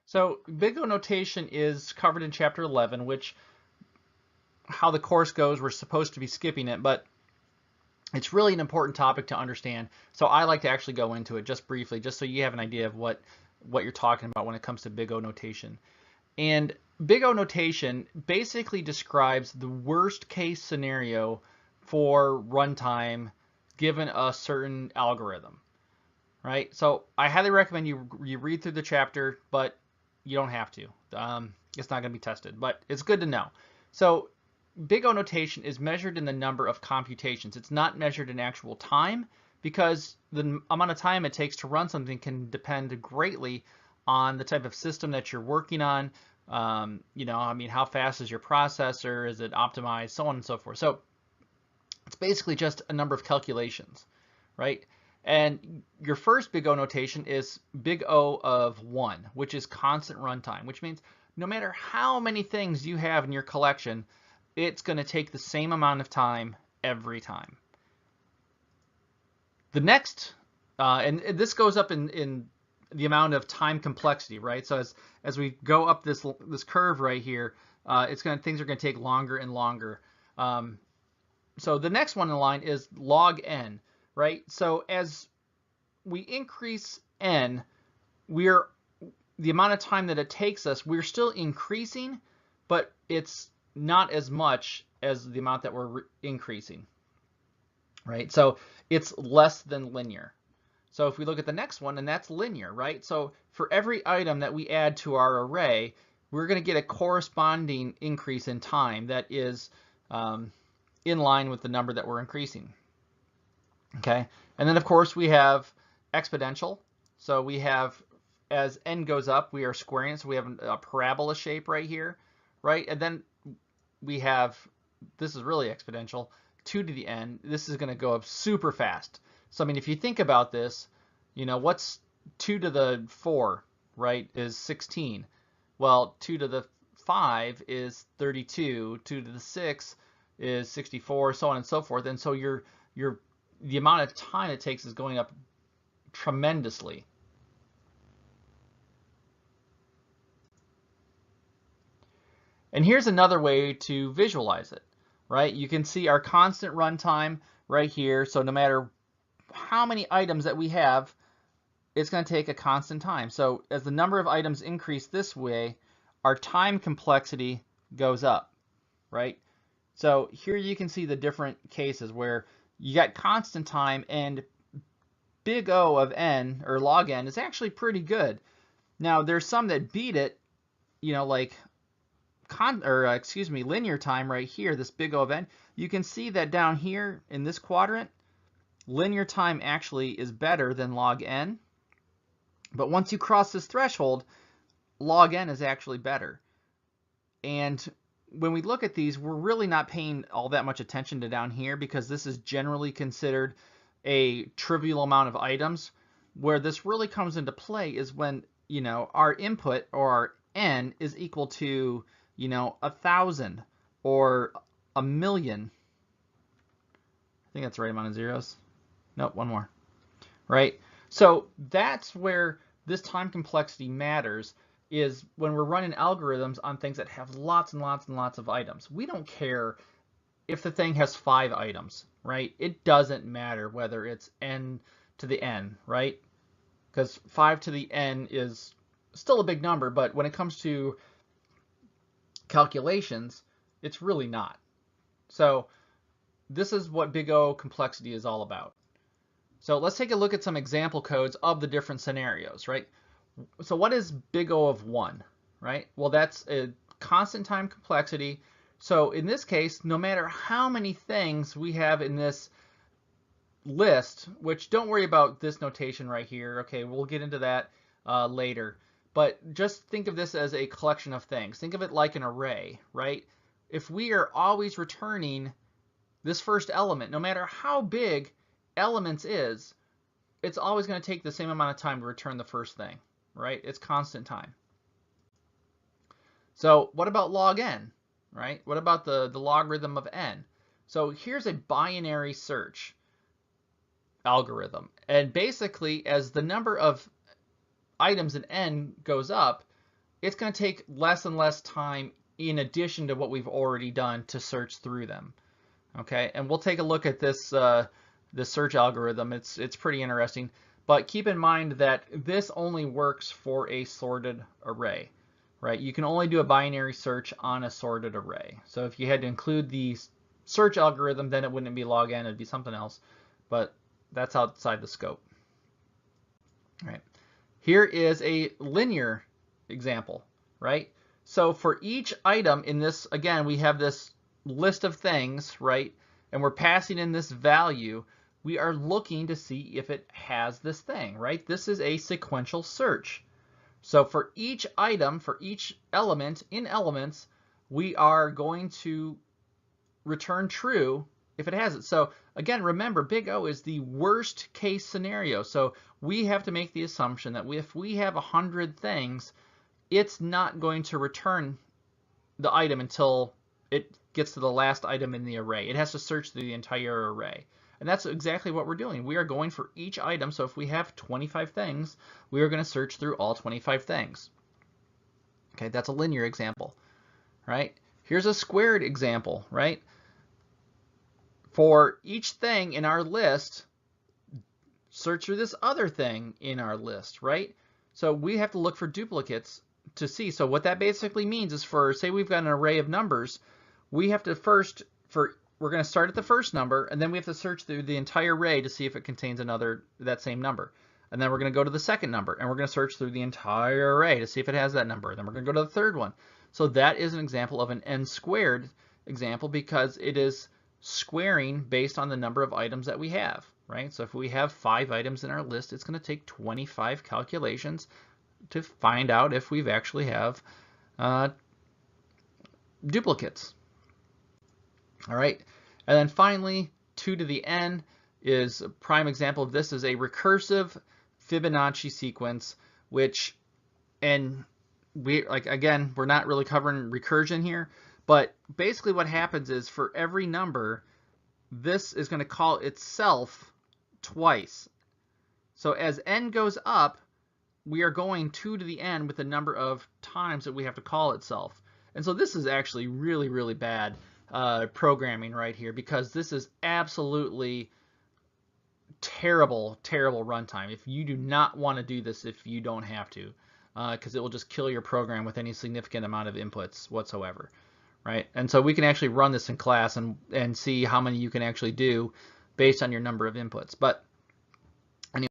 So big O notation is covered in chapter 11, which how the course goes, we're supposed to be skipping it, but it's really an important topic to understand. So I like to actually go into it just briefly, just so you have an idea of what you're talking about when it comes to big O notation. And big O notation basically describes the worst case scenario for runtime given a certain algorithm, right? So I highly recommend you read through the chapter, but you don't have to. It's not going to be tested, but it's good to know. So big O notation is measured in the number of computations. It's not measured in actual time, because the amount of time it takes to run something can depend greatly on the type of system that you're working on. I mean, how fast is your processor? Is it optimized? So on and so forth. So it's basically just a number of calculations, right? And your first big O notation is big O of 1, which is constant runtime, which means no matter how many things you have in your collection, it's going to take the same amount of time every time. The next, and this goes up in the amount of time complexity, right? So as we go up this curve right here, things are going to take longer and longer. So the next one in line is log n, right? So as we increase n, the amount of time that it takes us, we're still increasing, but it's not as much as the amount that we're increasing, right? So it's less than linear. So if we look at the next one, and that's linear, right? So for every item that we add to our array, we're going to get a corresponding increase in time that is in line with the number that we're increasing. Okay, and then of course we have exponential. So we have, as n goes up, we are squaring it. So we have a parabola shape right here, right? And then we have, this is really exponential, 2 to the n. This is going to go up super fast. So I mean, if you think about this, what's 2 to the 4, right, is 16. Well, 2 to the 5 is 32. 2 to the 6 is 64, so on and so forth. And so the amount of time it takes is going up tremendously. And here's another way to visualize it, right? You can see our constant runtime right here. So no matter how many items that we have, it's going to take a constant time. So as the number of items increase this way, our time complexity goes up, right? So here you can see the different cases where you got constant time, and big O of n, or log n, is actually pretty good. Now there's some that beat it, like linear time right here, this big O of n. You can see that down here in this quadrant, linear time actually is better than log n. But once you cross this threshold, log n is actually better. And when we look at these, we're really not paying all that much attention to down here, because this is generally considered a trivial amount of items. Where this really comes into play is when, our input, or our n, is equal to, 1,000 or 1,000,000. I think that's the right amount of zeros. Nope, one more. Right? So that's where this time complexity matters, is when we're running algorithms on things that have lots and lots and lots of items. We don't care if the thing has 5 items, right? It doesn't matter whether it's n to the n, right? Because 5 to the n is still a big number, but when it comes to calculations, it's really not. So this is what big O complexity is all about. So let's take a look at some example codes of the different scenarios, right? So what is big O of 1, right? Well, that's a constant time complexity. So in this case, no matter how many things we have in this list, which don't worry about this notation right here. Okay, we'll get into that later. But just think of this as a collection of things. Think of it like an array, right? If we are always returning this first element, no matter how big elements is, it's always going to take the same amount of time to return the first thing, right? It's constant time. So what about log n, right? What about the logarithm of n? So here's a binary search algorithm. And basically, as the number of items in n goes up, it's going to take less and less time in addition to what we've already done to search through them. Okay, and we'll take a look at this this search algorithm. It's pretty interesting, but keep in mind that this only works for a sorted array, right? You can only do a binary search on a sorted array. So if you had to include the search algorithm, then it wouldn't be log n, it'd be something else, but that's outside the scope. All right, here is a linear example, right? So for each item in this, again, we have this list of things, right? And we're passing in this value. We are looking to see if it has this thing, right? This is a sequential search. So for each item, for each element in elements, we are going to return true if it has it. So again, remember, big O is the worst case scenario. So we have to make the assumption that if we have 100 things, it's not going to return the item until it gets to the last item in the array. It has to search through the entire array. And that's exactly what we're doing. We are going for each item. So if we have 25 things, we are going to search through all 25 things. Okay, that's a linear example, right? Here's a squared example, right? For each thing in our list, search through this other thing in our list, right? So we have to look for duplicates to see. So what that basically means is, for, say we've got an array of numbers, we have to first, we're going to start at the first number, and then we have to search through the entire array to see if it contains that same number. And then we're going to go to the second number, and we're going to search through the entire array to see if it has that number. Then we're going to go to the third one. So that is an example of an n squared example, because it is squaring based on the number of items that we have, right? So if we have 5 items in our list, it's going to take 25 calculations to find out if we've actually have duplicates. All right, and then finally, 2 to the n is a prime example of this. Is a recursive Fibonacci sequence, which, and we, like, again, we're not really covering recursion here, but basically what happens is, for every number, this is going to call itself twice. So as n goes up, we are going 2 to the n with the number of times that we have to call itself. And so this is actually really, really bad programming right here, because this is absolutely terrible, terrible runtime. If you do not want to do this, if you don't have to, because it will just kill your program with any significant amount of inputs whatsoever, right? And so we can actually run this in class and see how many you can actually do based on your number of inputs. But